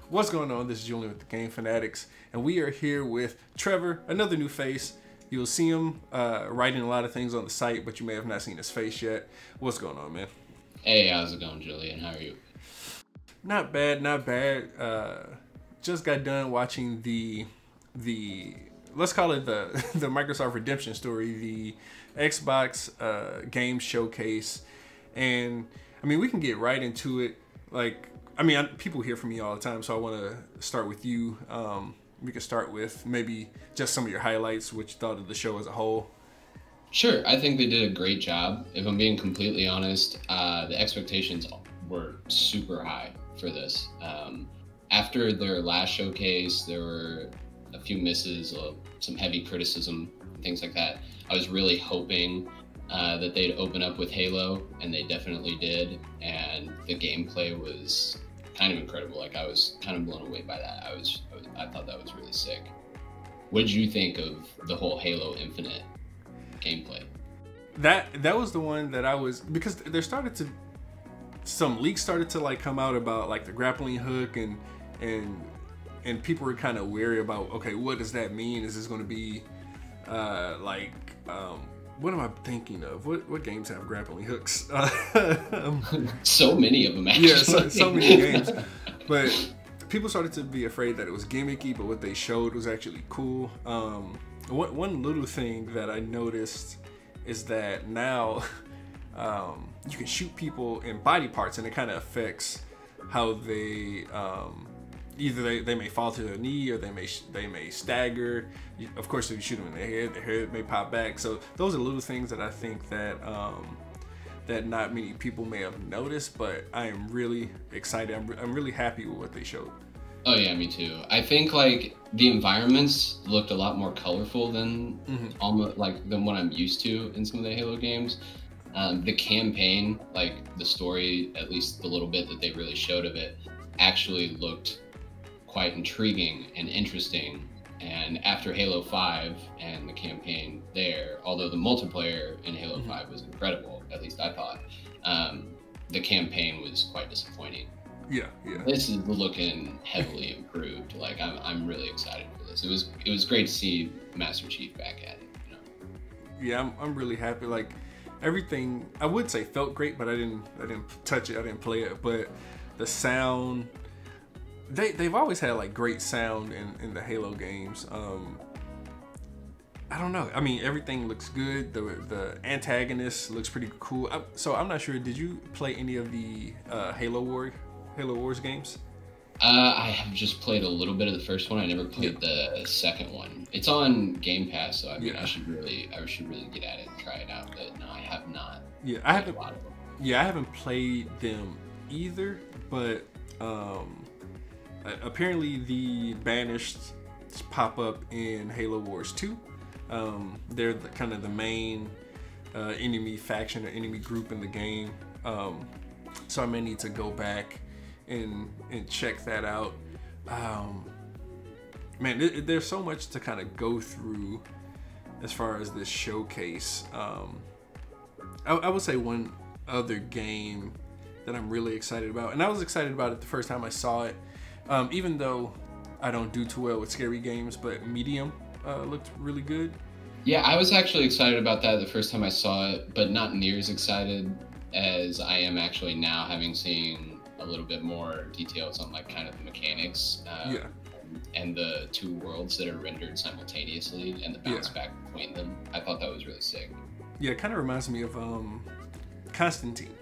What's going on? This is Julian with the Game Fanatics, and we are here with Trevor, another new face. You'll see him writing a lot of things on the site, but you may have not seen his face yet. What's going on, man? Hey, how's it going, Julian? How are you? Not bad, not bad. Just got done watching the let's call it the the Microsoft Redemption story, the Xbox game showcase, and I mean we can get right into it. People hear from me all the time, so I want to start with you. We could start with maybe just some of your highlights, what you thought of the show as a whole. Sure, I think they did a great job. If I'm being completely honest, the expectations were super high for this. After their last showcase, there were a few misses, some heavy criticism, things like that. I was really hoping that they'd open up with Halo, and they definitely did. And the gameplay was kind of incredible. Like, I was kind of blown away by that. I thought that was really sick. What did you think of the whole Halo Infinite gameplay? That was the one that I was, because there started to, some leaks started to like come out about like the grappling hook, and people were kind of wary about, okay, what does that mean? Is this going to be what am I thinking of? What games have grappling hooks? So many of them, actually. Yeah, so many games. But people started to be afraid that it was gimmicky, but what they showed was actually cool. One little thing that I noticed is that now you can shoot people in body parts, and it kind of affects how they either they may fall to their knee, or they may stagger. Of course, if you shoot them in their head may pop back. So those are little things that I think that that not many people may have noticed, but I am really excited. I'm really happy with what they showed. Oh yeah, me too. I think like the environments looked a lot more colorful than than what I'm used to in some of the Halo games. The campaign, like the story, at least the little bit that they really showed of it, actually looked quite intriguing and interesting. And after Halo 5 and the campaign there, although the multiplayer in Halo 5 was incredible, at least I thought, the campaign was quite disappointing. Yeah. This is looking heavily improved. Like I'm really excited for this. It was great to see Master Chief back at it. You know? Yeah, I'm really happy. Like everything, I would say felt great, but I didn't touch it. I didn't play it. But the sound, they've always had like great sound in the Halo games. I don't know. I mean, everything looks good. The antagonist looks pretty cool. So I'm not sure. Did you play any of the Halo Wars games? I have just played a little bit of the first one. I never played the second one. It's on Game Pass, so I mean, I should really get at it and try it out. But no, I have not. Yeah, I haven't. Yeah, I haven't played them either. But apparently, the Banished pop up in Halo Wars 2. They're kind of the main enemy faction or enemy group in the game. So I may need to go back and check that out. Man, there's so much to kind of go through as far as this showcase. I would say one other game that I'm really excited about, and I was excited about it the first time I saw it, even though I don't do too well with scary games, but Medium looked really good. Yeah, I was actually excited about that the first time I saw it, but not near as excited as I am actually now, having seen a little bit more details on like kind of the mechanics and the two worlds that are rendered simultaneously and the bounce back between them. I thought that was really sick. Yeah, it kind of reminds me of Constantine.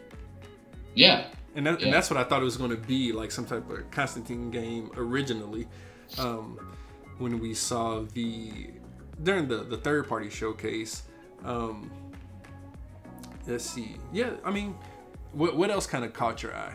Yeah. And that's what I thought it was going to be, like some type of Constantine game originally. When we saw during the third party showcase. Let's see. Yeah, I mean, what else kind of caught your eye?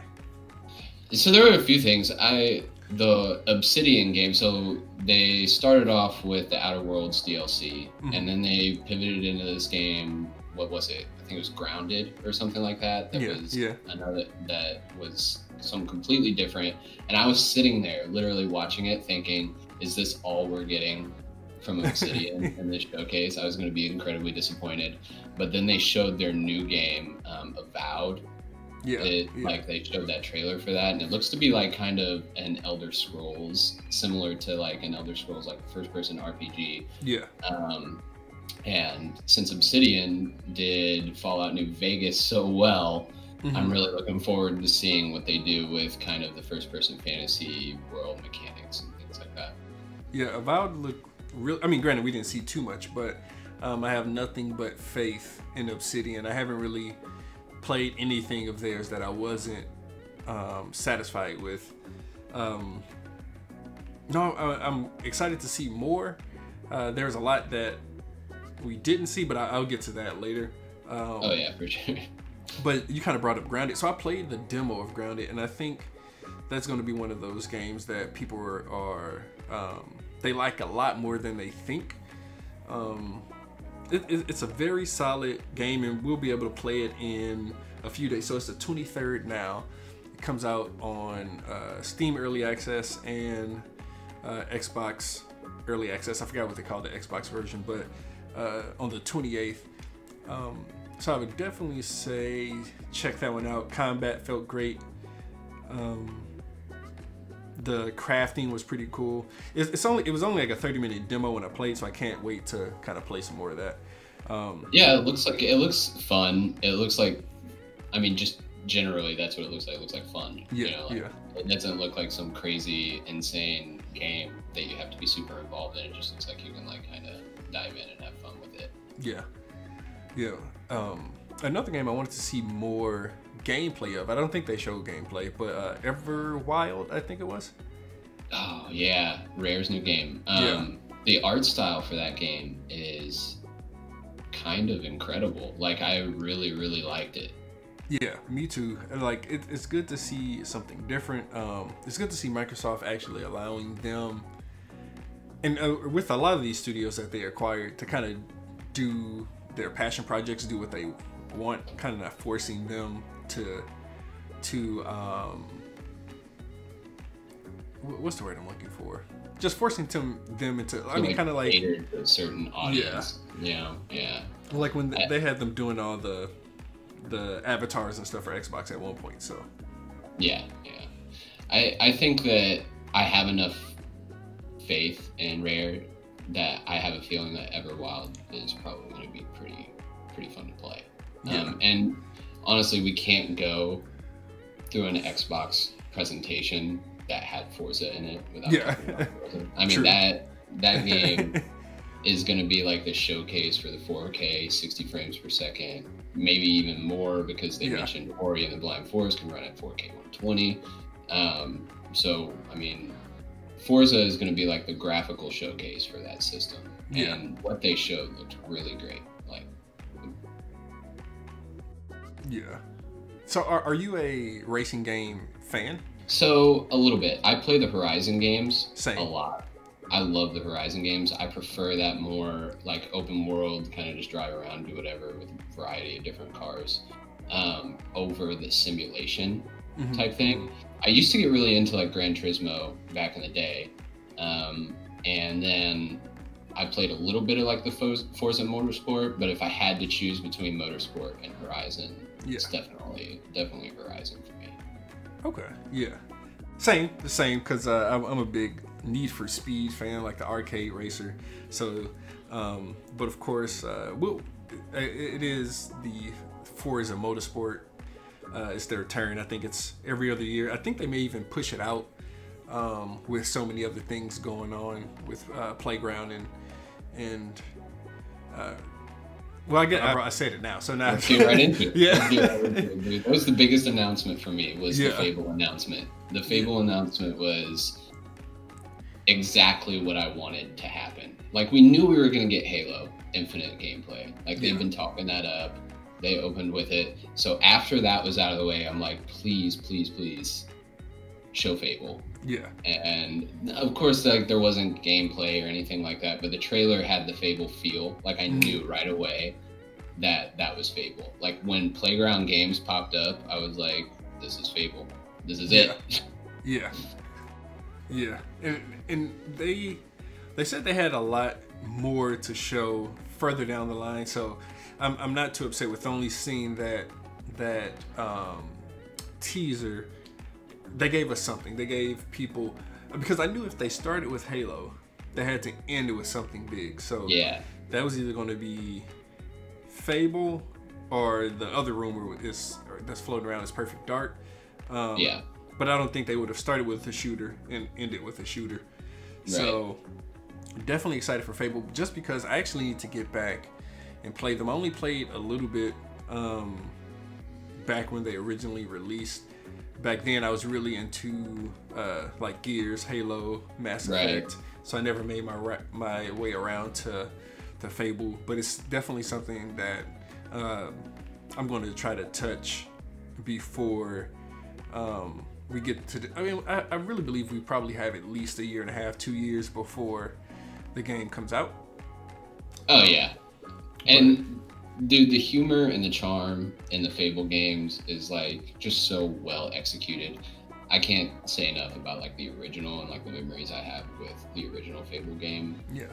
So there were a few things. The Obsidian game, so they started off with the Outer Worlds DLC, and then they pivoted into this game. What was it? I think it was Grounded or something like that. Another that was something completely different. And I was sitting there literally watching it thinking, is this all we're getting from Obsidian in this showcase? I was going to be incredibly disappointed. But then they showed their new game, Avowed, Like they showed that trailer for that, and it looks to be like kind of an Elder Scrolls, similar to like an Elder Scrolls like first person RPG. Yeah. And since Obsidian did Fallout New Vegas so well, I'm really looking forward to seeing what they do with kind of the first person fantasy world mechanics and things like that. Yeah, Avowed look real. I mean, granted, we didn't see too much, but I have nothing but faith in Obsidian. I haven't really played anything of theirs that I wasn't satisfied with. No, I'm excited to see more. There's a lot that we didn't see, but I'll get to that later. Oh yeah, for sure. But you kind of brought up Grounded. So I played the demo of Grounded, and I think that's going to be one of those games that people are they like a lot more than they think. It's a very solid game, and we'll be able to play it in a few days. So it's the 23rd now. It comes out on Steam Early Access and Xbox Early Access. I forgot what they call the Xbox version, but on the 28th. So I would definitely say check that one out. Combat felt great. The crafting was pretty cool. It was only like a 30-minute demo when I played, so I can't wait to kind of play some more of that. Yeah, it looks fun. It looks like, I mean, just generally that's what it looks like. It looks like fun. Yeah, you know, like, it doesn't look like some crazy, insane game that you have to be super involved in. It just looks like you can like kind of dive in and have fun with it. Yeah. Another game I wanted to see more gameplay of. I don't think they showed gameplay, but Everwild, I think it was. Oh yeah, Rare's new game. The art style for that game is kind of incredible. Like I really, really liked it. Yeah, me too. And like it's good to see something different. It's good to see Microsoft actually allowing them, and with a lot of these studios that they acquired, to kind of do their passion projects, do what they want, kind of not forcing them to what's the word I'm looking for? Just forcing them into, I mean, kind of like a certain audience. Yeah. Like when they had them doing all the avatars and stuff for Xbox at one point. So yeah. I think that I have enough faith in Rare that I have a feeling that Everwild is probably going to be pretty fun to play. And honestly, we can't go through an Xbox presentation that had Forza in it without talking about Forza. I mean, that game is going to be like the showcase for the 4K 60 frames per second, maybe even more, because they mentioned Ori and the Blind Forest can run at 4K 120. So I mean, Forza is going to be like the graphical showcase for that system, and what they showed looked really great. Like, so are you a racing game fan? So a little bit. I play the Horizon games a lot. I love the Horizon games. I prefer that more like open world, kind of just drive around, do whatever with a variety of different cars, over the simulation type thing. I used to get really into like Gran Turismo back in the day, and then I played a little bit of like the Forza Motorsport. But if I had to choose between Motorsport and Horizon, it's definitely Horizon for me. Okay, the same, because I'm a big Need for Speed fan, like the arcade racer. So, but of course, it is the Forza Motorsport. It's their turn. I think it's every other year. I think they may even push it out with so many other things going on with Playground and well, I said it now. So now let's get right into it. Yeah, that was the biggest announcement for me. Was the Fable announcement. The Fable announcement was exactly what I wanted to happen. Like, we knew we were going to get Halo Infinite gameplay. Like, they've been talking that up. They opened with it. So after that was out of the way, I'm like, please show Fable. Yeah. And of course, like, there wasn't gameplay or anything like that, but the trailer had the Fable feel. Like, I knew right away that was Fable. Like, when Playground Games popped up, I was like, this is Fable. This is it. Yeah. And they said they had a lot more to show further down the line, so I'm not too upset with only seeing that teaser, they gave us something. They gave people, because I knew if they started with Halo, they had to end it with something big. So yeah, that was either going to be Fable or the other rumor that's floating around is Perfect Dark. yeah. But I don't think they would have started with a shooter and ended with a shooter. Right. So definitely excited for Fable, just because I actually need to get back and play them. I only played a little bit back when they originally released. Back then I was really into like Gears, Halo, Mass Effect. So I never made my way around to Fable, but it's definitely something that I'm going to try to touch before we get to I really believe we probably have at least a year and a half, 2 years before the game comes out. Oh yeah. And dude, the humor and the charm in the Fable games is like just so well executed. I can't say enough about like the original and like the memories I have with the original Fable game. Yeah.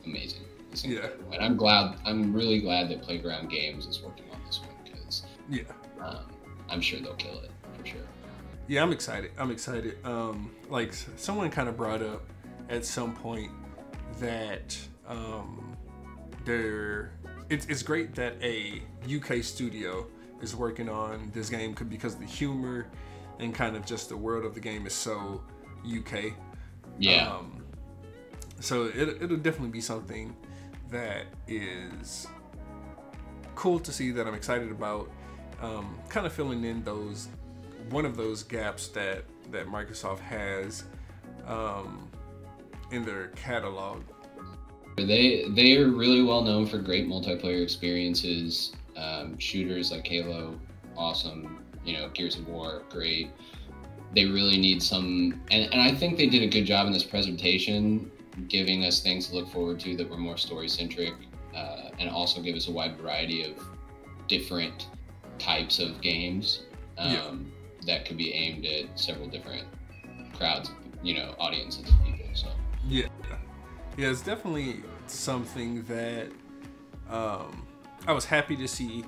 Amazing. Yeah. And I'm really glad that Playground Games is working on this one, because I'm sure they'll kill it for sure. Yeah, I'm excited. Like someone kind of brought up at some point that it's great that a UK studio is working on this game, because the humor and kind of just the world of the game is so UK. Yeah. So it'll definitely be something that is cool to see, that I'm excited about. Kind of filling in one of those gaps that Microsoft has in their catalog. They are really well known for great multiplayer experiences. Shooters like Halo, awesome. Gears of War, great. They really need some, and I think they did a good job in this presentation, giving us things to look forward to that were more story centric, and also give us a wide variety of different types of games that could be aimed at several different crowds, audiences of people. So yeah, it's definitely something that I was happy to see.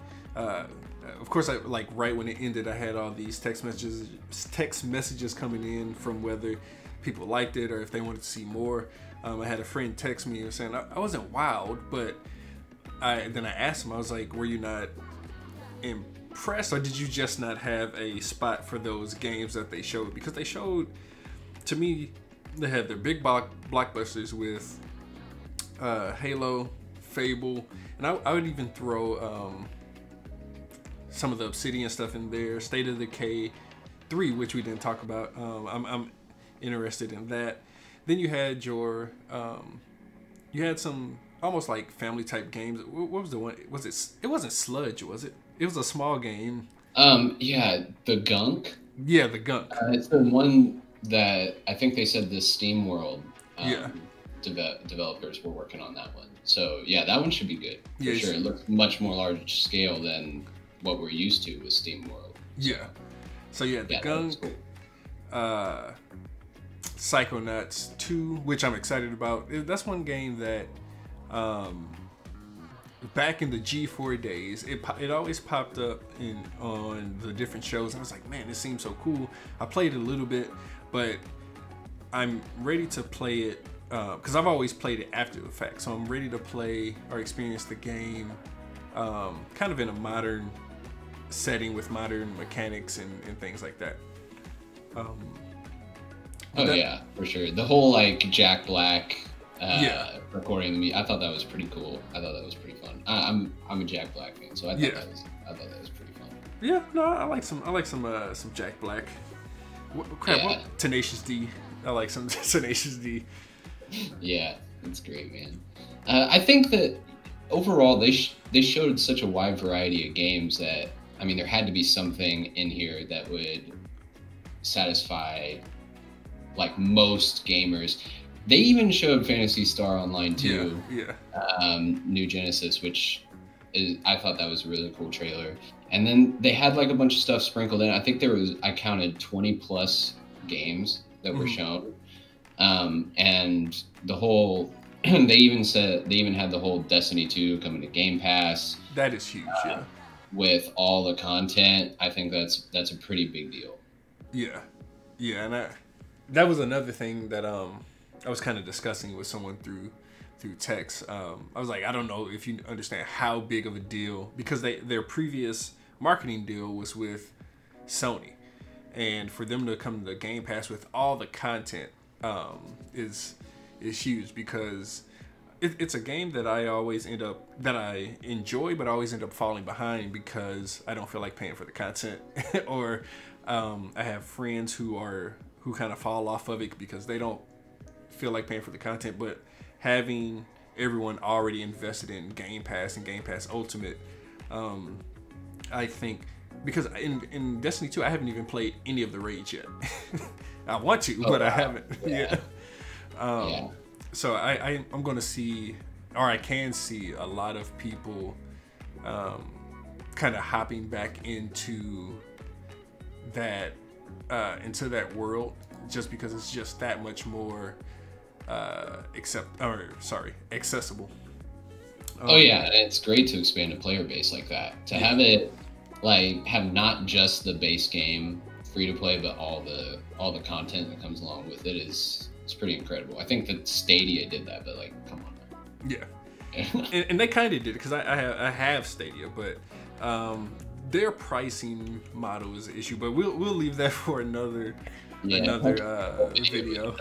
Of course, right when it ended, I had all these text messages coming in from whether people liked it or if they wanted to see more. I had a friend text me and saying I wasn't wowed, but then I asked him, I was like, were you not impressed, or did you just not have a spot for those games that they showed? Because they showed, to me, they had their big blockbusters with Halo, Fable, and I would even throw some of the Obsidian stuff in there, State of Decay 3, which we didn't talk about. I'm interested in that. Then you had you had some almost like family type games. What was the one? It wasn't Sludge, was it? It was a small game. Yeah, the Gunk. Yeah, the Gunk. It's the one that I think they said the Steam World developers were working on that one. So yeah, that one should be good. For sure. It looks much more large scale than what we're used to with Steam World. Yeah. So yeah, the Gunk, cool. Psychonauts 2, which I'm excited about. That's one game that back in the G4 days, it always popped up on the different shows. I was like, man, this seems so cool. I played it a little bit, but I'm ready to play it because I've always played it after the fact. So I'm ready to play or experience the game kind of in a modern setting with modern mechanics and things like that. Yeah, for sure. The whole like Jack Black recording me, I thought that was pretty cool. I thought that was pretty fun. I'm a Jack Black fan, so I thought that was pretty fun. Yeah, no, I like some Jack Black. What Tenacious D. I like some Tenacious D. Yeah, that's great, man. I think that overall they showed such a wide variety of games that, I mean, there had to be something in here that would satisfy like most gamers. They even showed Phantasy Star Online 2, New Genesis, which I thought that was a really cool trailer. And then they had like a bunch of stuff sprinkled in. I think I counted 20 plus games that were shown. And the whole, they even had the whole Destiny 2 coming to Game Pass. That is huge, with all the content, I think that's a pretty big deal. Yeah, yeah, and that was another thing that I was kind of discussing with someone through text. I was like, I don't know if you understand how big of a deal, because their previous marketing deal was with Sony, and for them to come to Game Pass with all the content is huge, because it's a game that I enjoy, but I always end up falling behind because I don't feel like paying for the content, or I have friends who kind of fall off of it because they don't feel like paying for the content. But having everyone already invested in Game Pass and Game Pass Ultimate, I think, because in Destiny 2, I haven't even played any of the raids yet. I want to, but I haven't. Yeah. So I'm going to see, or I can see, a lot of people kind of hopping back into that world, just because it's just that much more accessible. Oh yeah, and it's great to expand a player base like that. To have it have not just the base game free to play, but all the content that comes along with it it's pretty incredible. I think that Stadia did that, but come on. Yeah. and they kind of did it, because I have Stadia, but their pricing model is an issue. But we'll leave that for another video.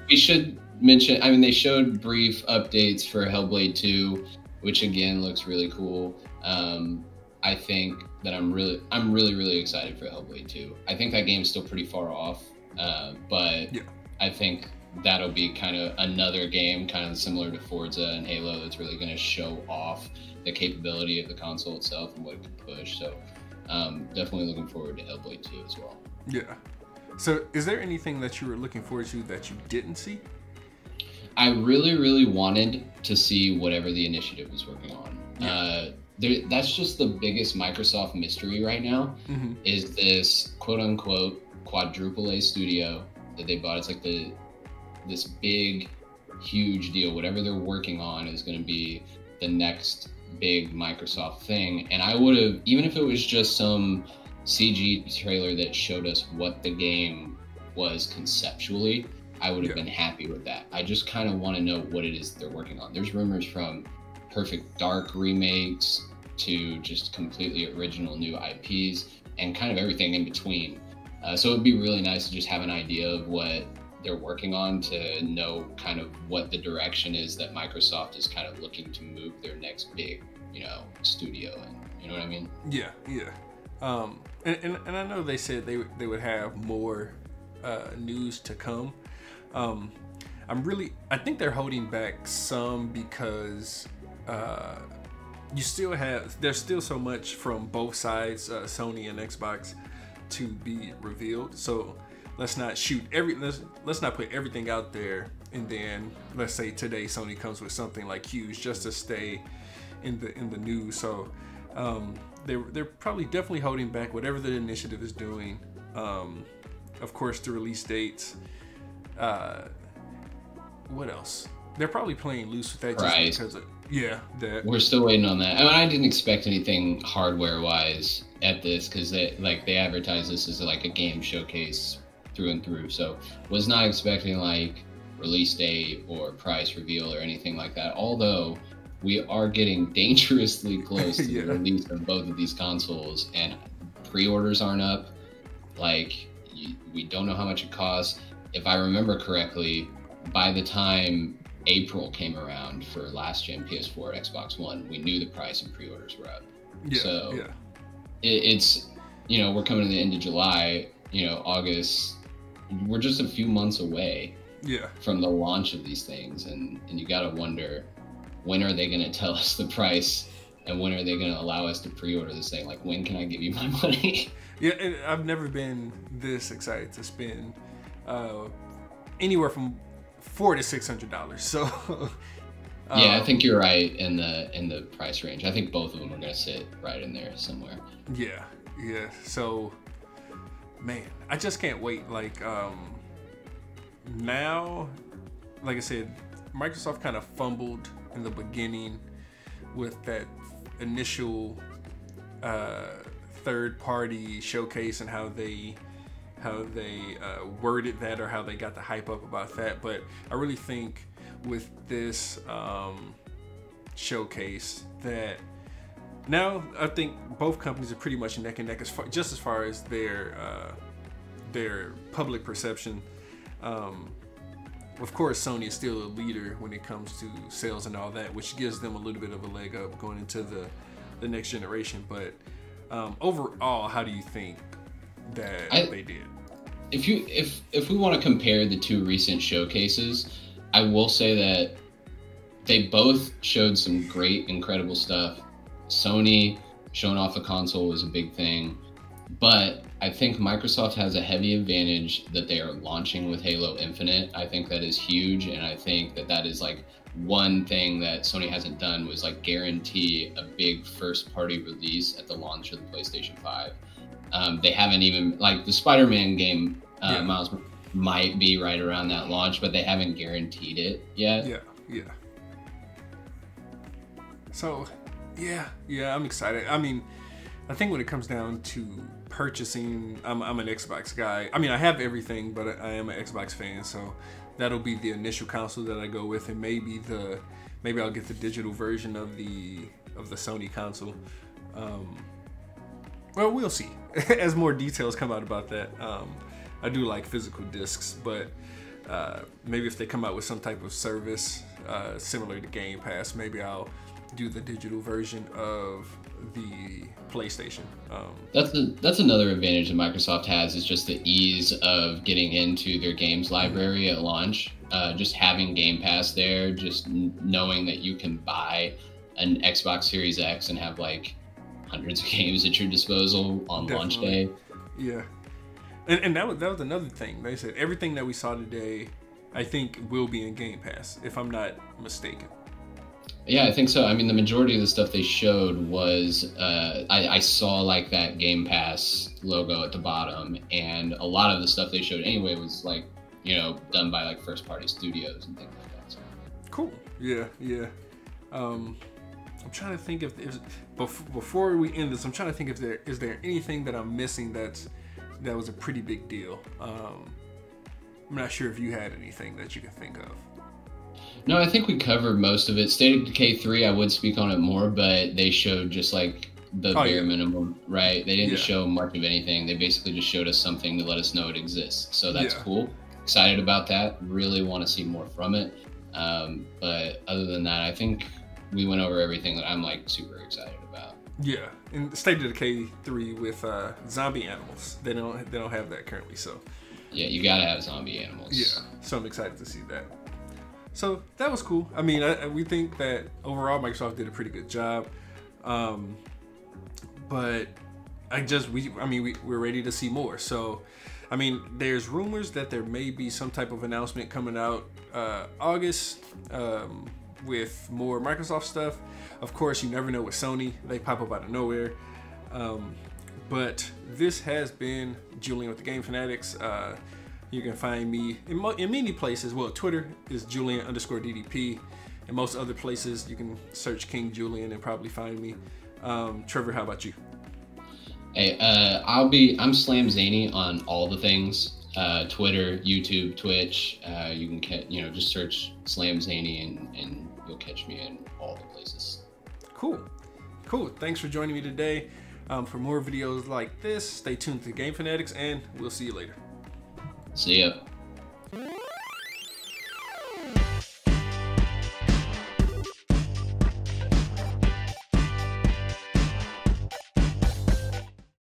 We should mention, I mean, they showed brief updates for Hellblade 2, which again looks really cool. I think that I'm really excited for Hellblade 2. I think that game's still pretty far off, but yeah. I think that'll be kind of another game kind of similar to Forza and Halo that's really going to show off the capability of the console itself and what it can push. So definitely looking forward to Hellblade 2 as well. Yeah. So is there anything that you were looking forward to that you didn't see? I really wanted to see whatever the initiative was working on. Yeah. That's just the biggest Microsoft mystery right now, is this quote unquote quadruple A studio that they bought. It's like this big, huge deal. Whatever they're working on is going to be the next big Microsoft thing. And I would have, even if it was just some CG trailer that showed us what the game was conceptually, I would have been happy with that. I just kind of want to know what it is they're working on. There's rumors from Perfect Dark remakes to just completely original new IPs and kind of everything in between. So it'd be really nice to just have an idea of what they're working on, to know kind of what the direction is that Microsoft is kind of looking to move their next big, studio in. You know what I mean? Yeah. And I know they said they would have more news to come. I think they're holding back some because there's still so much from both sides, Sony and Xbox, to be revealed. So let's not let's not put everything out there, and then let's say today Sony comes with something huge just to stay in the news. So they're probably definitely holding back whatever the initiative is doing. Of course, the release dates. What else? They're probably playing loose with that just because of that. We're still waiting on that. I mean, I didn't expect anything hardware wise at this, because they advertise this as a game showcase through and through. So was not expecting release date or price reveal or anything like that. Although we are getting dangerously close to the release of both of these consoles, and pre-orders aren't up. We don't know how much it costs. If I remember correctly, by the time April came around for last gen PS4 and Xbox One, we knew the price and pre-orders were up. It's we're coming to the end of July, August. We're just a few months away from the launch of these things, and you gotta wonder, when are they gonna tell us the price, and when are they gonna allow us to pre-order this thing? When can I give you my money? Yeah, and I've never been this excited to spend anywhere from $400 to $600. So I think you're right in the price range. I think both of them are gonna sit right in there somewhere. Yeah. So, man, I just can't wait. Now, like I said, Microsoft kind of fumbled in the beginning with that initial third-party showcase and how they worded that, or how they got the hype up about that. But I really think with this showcase that now I think both companies are pretty much neck and neck as far as their public perception. Of course, Sony is still a leader when it comes to sales and all that, which gives them a little bit of a leg up going into the next generation. But overall, how do you think that they did? If we want to compare the two recent showcases, I will say that they both showed some great, incredible stuff. Sony showing off a console was a big thing, but I think Microsoft has a heavy advantage that they are launching with Halo Infinite. I think that is huge, and I think that is like one thing that Sony hasn't done was like guarantee a big first-party release at the launch of the PlayStation 5. They haven't even, like, the Spider-Man game, Miles, might be right around that launch, but they haven't guaranteed it yet. Yeah. So, yeah, I'm excited. I mean, I think when it comes down to purchasing, I'm an Xbox guy. I mean, I have everything, but I am an Xbox fan, so that'll be the initial console that I go with, and maybe I'll get the digital version of the Sony console. Well, we'll see as more details come out about that. I do like physical discs, but maybe if they come out with some type of service similar to Game Pass, maybe I'll do the digital version of the PlayStation. That's another advantage that Microsoft has, is just the ease of getting into their games library at launch. Just having Game Pass there, just knowing that you can buy an Xbox Series X and have like hundreds of games at your disposal on launch day. Yeah. And that was another thing. They said everything that we saw today, I think, will be in Game Pass, if I'm not mistaken. Yeah, I think so. I mean, the majority of the stuff they showed was, I saw like that Game Pass logo at the bottom, and a lot of the stuff they showed anyway was like, you know, done by like first party studios and things like that. So. Cool. Yeah. I'm trying to think if before we end this, I'm trying to think if is there anything that I'm missing that was a pretty big deal. I'm not sure if you had anything that you could think of. No, I think we covered most of it. State of Decay 3, I would speak on it more, but they showed just like the bare minimum, right? They didn't show much of anything. They basically just showed us something to let us know it exists. So that's cool. Excited about that. Really want to see more from it. But other than that, I think we went over everything that I'm like super excited about. Yeah, and State of Decay 3 with zombie animals. They don't have that currently, so. Yeah, you gotta have zombie animals. Yeah, so I'm excited to see that. So that was cool. I mean, we think that overall Microsoft did a pretty good job, but we're ready to see more. So, I mean, there's rumors that there may be some type of announcement coming out August with more Microsoft stuff. Of course, you never know with Sony; they pop up out of nowhere. But this has been Julian with the Game Fanatics. You can find me in many places. Well, Twitter is Julian_DDP. And most other places, you can search King Julian and probably find me. Trevor, how about you? Hey, I'm Slam Zany on all the things. Twitter, YouTube, Twitch. You can just search Slam Zany and you'll catch me in all the places. Cool. Thanks for joining me today. For more videos like this, stay tuned to Game Fanatics, and we'll see you later. See ya.